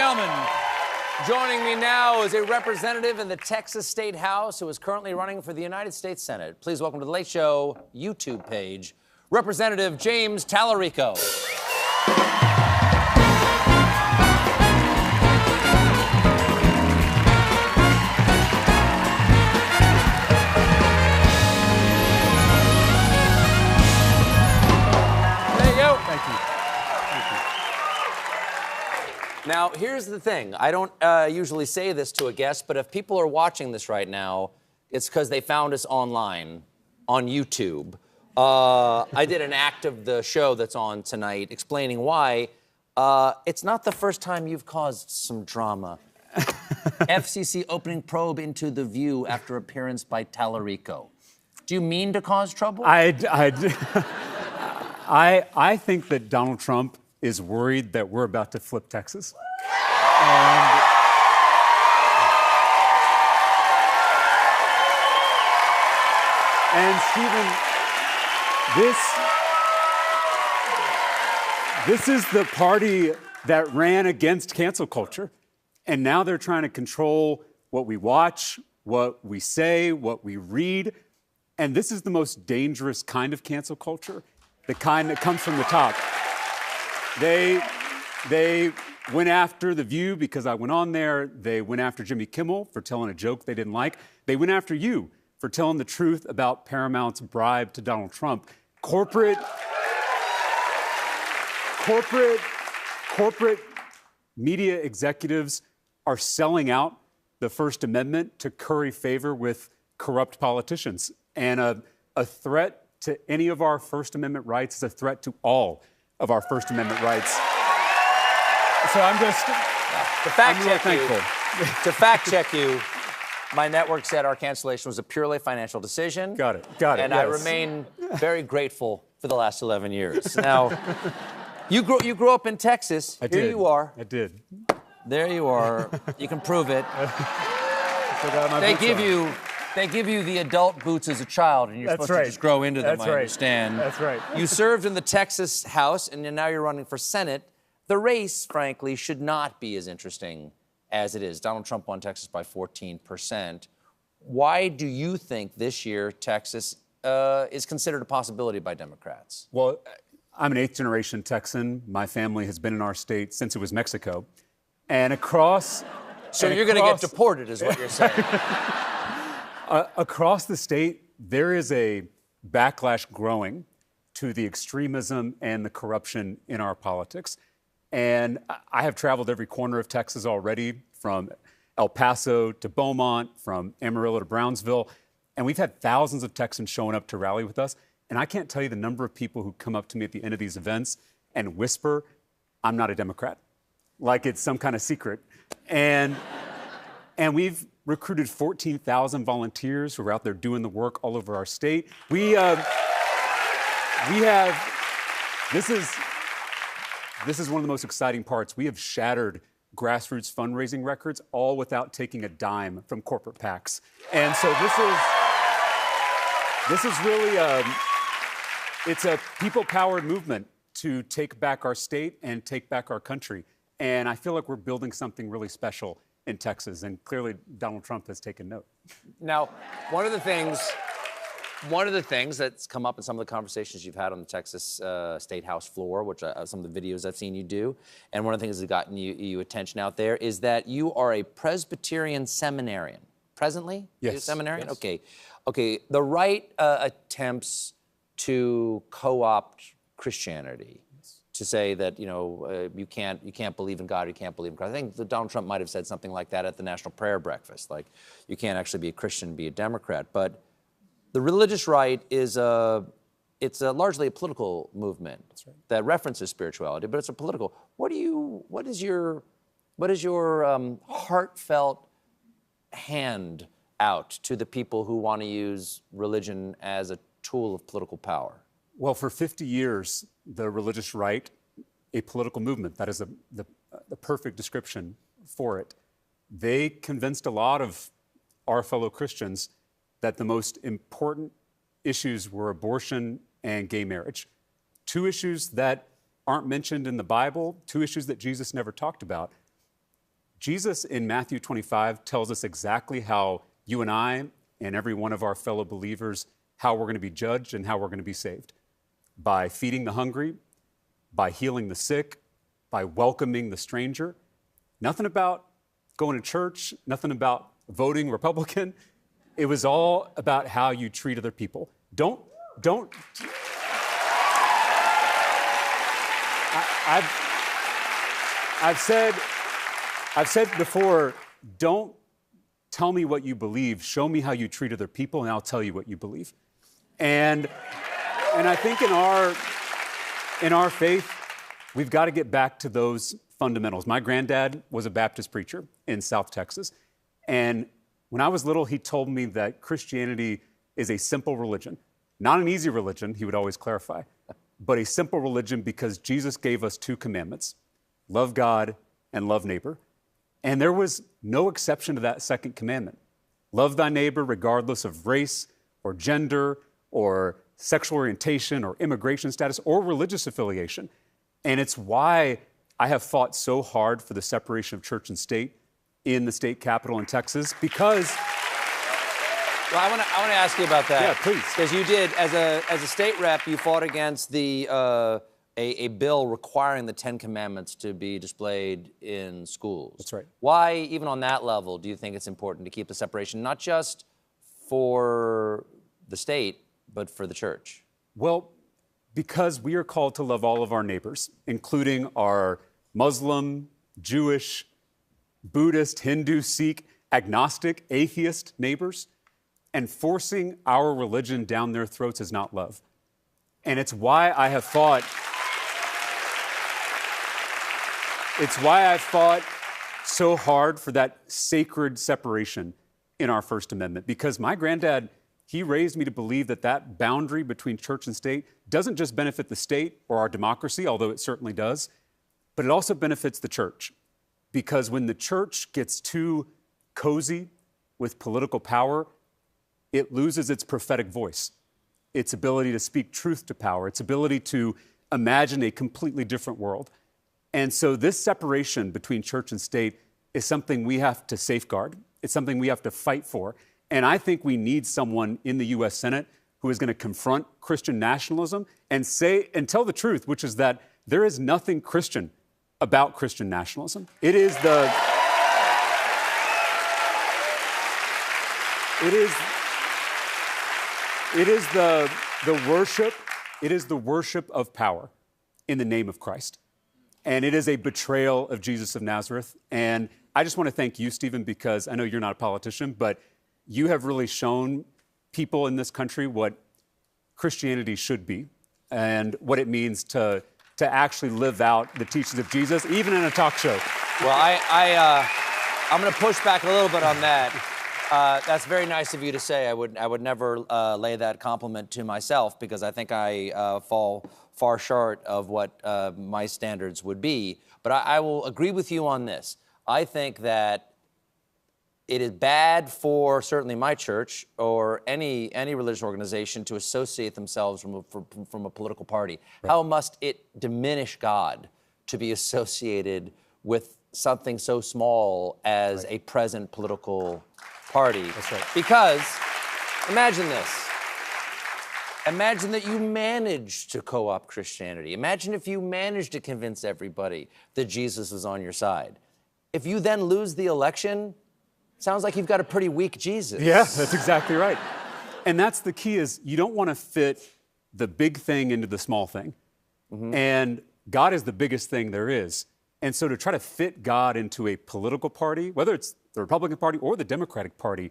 gentlemen, joining me now is a representative in the Texas State House who is currently running for the United States Senate. Please welcome to The Late Show YouTube page, Representative James Tallarico. Now, here's the thing. I don't usually say this to a guest, but if people are watching this right now, it's because they found us online on YouTube. I did an act of the show that's on tonight explaining why. It's not the first time you've caused some drama. FCC opening probe into The View after appearance by Tallarico. Do you mean to cause trouble? I think that Donald Trump is worried that we're about to flip Texas. And Stephen, this is the party that ran against cancel culture. And now they're trying to control what we watch, what we say, what we read. And this is the most dangerous kind of cancel culture, the kind that comes from the top. They went after The View because I went on there. They went after Jimmy Kimmel for telling a joke they didn't like. They went after you for telling the truth about Paramount's bribe to Donald Trump. Corporate media executives are selling out the First Amendment to curry favor with corrupt politicians. And a threat to any of our First Amendment rights is a threat to all of our First Amendment rights. So I'm just, I'm really thankful. To fact check you, my network said our cancellation was a purely financial decision. Got it. And yes. I remain very grateful for the last 11 years. Now, you grew up in Texas. I did. Here you are. I did. There you are. You can prove it. They give you the adult boots as a child, and you're supposed to just grow into them, I understand. That's right. You served in the Texas House, and now you're running for Senate. The race, frankly, should not be as interesting as it is. Donald Trump won Texas by 14%. Why do you think this year Texas is considered a possibility by Democrats? Well, I'm an eighth-generation Texan. My family has been in our state since it was Mexico. And across... So you're going to get deported, is what you're saying. Across the state, there is a backlash growing to the extremism and the corruption in our politics. And I have traveled every corner of Texas already, from El Paso to Beaumont, from Amarillo to Brownsville. And we've had thousands of Texans showing up to rally with us. And I can't tell you the number of people who come up to me at the end of these events and whisper, "I'm not a Democrat," like it's some kind of secret. And we've recruited 14,000 volunteers who are out there doing the work all over our state. This is one of the most exciting parts. We have shattered grassroots fundraising records, all without taking a dime from corporate PACs. And so this is really it's a people-powered movement to take back our state and take back our country. And I feel like we're building something really special in Texas, and clearly Donald Trump has taken note. Now, one of the things that's come up in some of the conversations you've had on the Texas State House floor, which some of the videos I've seen you do, and one of the things that's gotten you attention out there is that you are a Presbyterian seminarian. Presently? Yes. You're a seminarian? Yes. Okay. The right attempts to co-opt Christianity, to say that, you can't believe in God, you can't believe in Christ. I think that Donald Trump might have said something like that at the National Prayer Breakfast, like you can't actually be a Christian and be a Democrat. But the religious right is largely a political movement that references spirituality, but it's a political. What is your heartfelt hand out to the people who want to use religion as a tool of political power? Well, for 50 years, the religious right, a political movement, that is the perfect description for it, they convinced a lot of our fellow Christians that the most important issues were abortion and gay marriage. Two issues that aren't mentioned in the Bible, two issues that Jesus never talked about. Jesus in Matthew 25 tells us exactly how you and I and every one of our fellow believers, how we're going to be judged and how we're going to be saved. By feeding the hungry, by healing the sick, by welcoming the stranger. Nothing about going to church, nothing about voting Republican. It was all about how you treat other people. Don't. I've said before, don't tell me what you believe. Show me how you treat other people, and I'll tell you what you believe. And I think in our faith, we've got to get back to those fundamentals. My granddad was a Baptist preacher in South Texas. And when I was little, he told me that Christianity is a simple religion. Not an easy religion, he would always clarify, but a simple religion because Jesus gave us 2 commandments: love God and love neighbor. And there was no exception to that second commandment. Love thy neighbor regardless of race or gender or sexual orientation or immigration status or religious affiliation. And it's why I have fought so hard for the separation of church and state in the state capitol in Texas, because... Well, I want to ask you about that. Yeah, please. Because you did, as a state rep, you fought against a bill requiring the 10 Commandments to be displayed in schools. That's right. Why, even on that level, do you think it's important to keep the separation, not just for the state, but for the church? Well, because we are called to love all of our neighbors, including our Muslim, Jewish, Buddhist, Hindu, Sikh, agnostic, atheist neighbors. And forcing our religion down their throats is not love. And it's why I have fought. It's why I fought so hard for that sacred separation in our First Amendment. Because my granddad, he raised me to believe that that boundary between church and state doesn't just benefit the state or our democracy, although it certainly does, but it also benefits the church. Because when the church gets too cozy with political power, it loses its prophetic voice, its ability to speak truth to power, its ability to imagine a completely different world. And so this separation between church and state is something we have to safeguard. It's something we have to fight for. And I think we need someone in the U.S. Senate who is going to confront Christian nationalism and say and tell the truth, which is that there is nothing Christian about Christian nationalism. It is the worship of power in the name of Christ. And it is a betrayal of Jesus of Nazareth. And I just want to thank you, Stephen, because I know you're not a politician, but you have really shown people in this country what Christianity should be and what it means to actually live out the teachings of Jesus, even in a talk show. Well, I'm going to push back a little bit on that. That's very nice of you to say. I would never lay that compliment to myself, because I think I fall far short of what my standards would be. But I will agree with you on this. I think that it is bad for certainly my church or any religious organization to associate themselves from a political party. Right. How must it diminish God to be associated with something so small as a present political party? That's right. Because imagine this. Imagine that you managed to co-opt Christianity. Imagine if you managed to convince everybody that Jesus was on your side. If you then lose the election, sounds like you've got a pretty weak Jesus. Yeah, that's exactly right. And that's the key, is you don't want to fit the big thing into the small thing. Mm-hmm. And God is the biggest thing there is. And so to try to fit God into a political party, whether it's the Republican Party or the Democratic Party,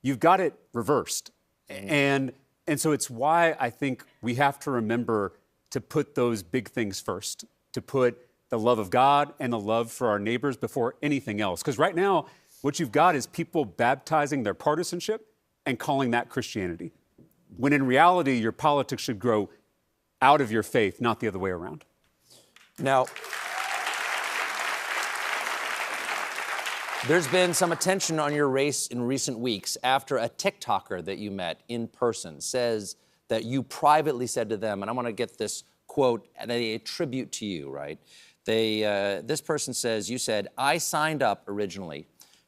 you've got it reversed. Mm-hmm. And so it's why I think we have to remember to put those big things first, to put the love of God and the love for our neighbors before anything else. Because right now, what you've got is people baptizing their partisanship and calling that Christianity, when in reality, your politics should grow out of your faith, not the other way around. Now, there's been some attention on your race in recent weeks after a TikToker that you met in person says that you privately said to them, and I want to get this quote, and they attribute to you, right, This person says, you said, I signed up originally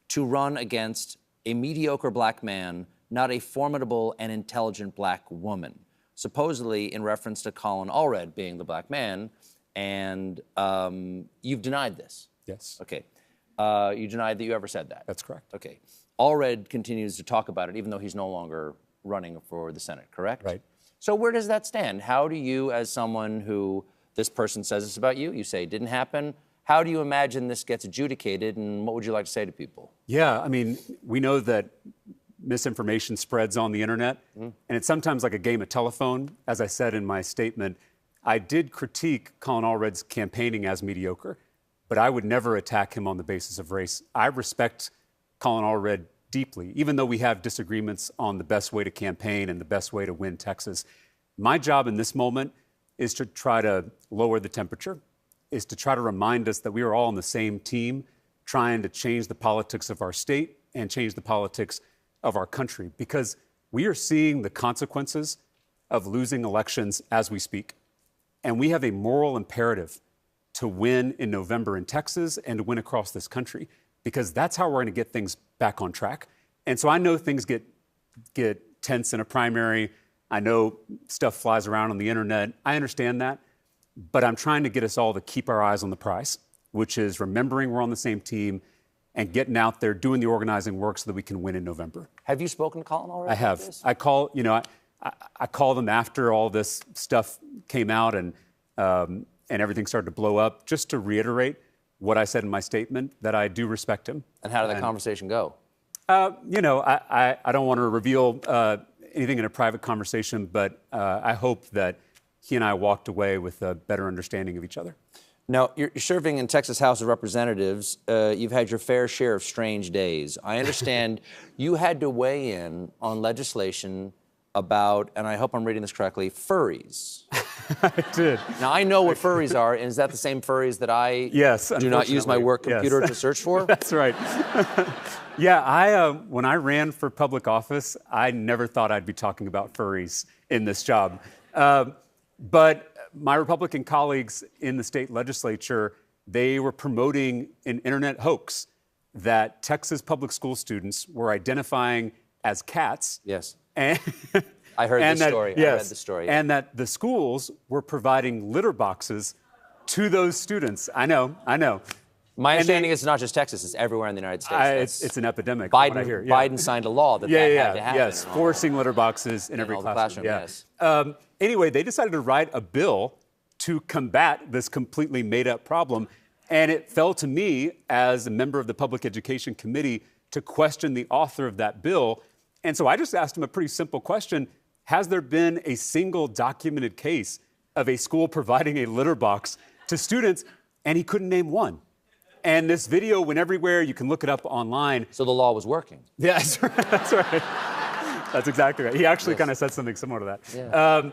to run against a mediocre black man, not a formidable and intelligent black woman. Supposedly in reference to Colin Allred being the black man, and you've denied this. Yes. Okay. You denied that you ever said that. That's correct. Okay. Allred continues to talk about it, even though he's no longer running for the Senate, correct? Right. So where does that stand? How do you, as someone who this person says this about you, you say it didn't happen, how do you imagine this gets adjudicated, and what would you like to say to people? Yeah, I mean, we know that misinformation spreads on the internet, and it's sometimes like a game of telephone. As I said in my statement, I did critique Colin Allred's campaigning as mediocre, but I would never attack him on the basis of race. I respect Colin Allred deeply, even though we have disagreements on the best way to campaign and the best way to win Texas. My job in this moment is to try to lower the temperature, is to try to remind us that we are all on the same team, trying to change the politics of our state and change the politics of our country, because we are seeing the consequences of losing elections as we speak. And we have a moral imperative to win in November in Texas and to win across this country, because that's how we're going to get things back on track. And so I know things get tense in a primary. I know stuff flies around on the internet. I understand that. But I'm trying to get us all to keep our eyes on the prize, which is remembering we're on the same team and getting out there, doing the organizing work so that we can win in November. Have you spoken to Colin Allred? I have. I call them after all this stuff came out and everything started to blow up, just to reiterate what I said in my statement, that I do respect him. And how did that conversation go? I don't want to reveal anything in a private conversation, but I hope that he and I walked away with a better understanding of each other. Now, you're serving in Texas House of Representatives. You've had your fair share of strange days. I understand you had to weigh in on legislation about, and I hope I'm reading this correctly, furries. I did. Now, I know what furries are, and is that the same furries that I do not use my work computer to search for? That's right. Yeah, when I ran for public office, I never thought I'd be talking about furries in this job. But my Republican colleagues in the state legislature, they were promoting an internet hoax that Texas public school students were identifying as cats. Yes. And I heard this story. Yes, I read the story. And that the schools were providing litter boxes to those students. I know. My understanding is it's not just Texas, it's everywhere in the United States. It's an epidemic. Biden signed a law that had to happen. Yes, forcing litter boxes in every classroom. Yes. Anyway, they decided to write a bill to combat this completely made-up problem, and it fell to me as a member of the Public Education Committee to question the author of that bill. And so I just asked him a pretty simple question. Has there been a single documented case of a school providing a litter box to students? And he couldn't name one. And this video went everywhere. You can look it up online. So the law was working. Yeah, that's right. That's right. That's exactly right. He actually kind of said something similar to that. Yeah.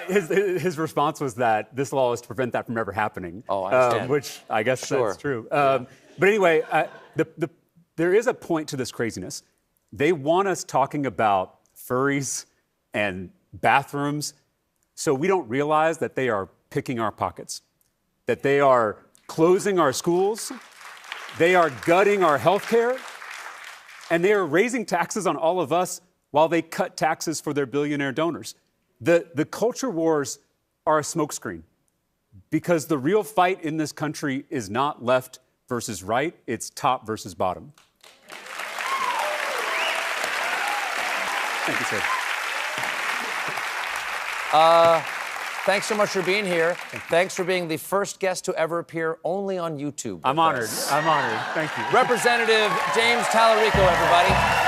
His response was that this law is to prevent that from ever happening. Oh, I understand. Which I guess that's true. But anyway, there is a point to this craziness. They want us talking about furries and bathrooms, so we don't realize that they are picking our pockets, that they are closing our schools, they are gutting our health care, and they are raising taxes on all of us while they cut taxes for their billionaire donors. The culture wars are a smokescreen, because the real fight in this country is not left versus right, it's top versus bottom. Thank you, sir. Thanks so much for being here. Thanks for being the first guest to ever appear only on YouTube. I'm honored. I'm honored. Thank you. Representative James Talarico, everybody.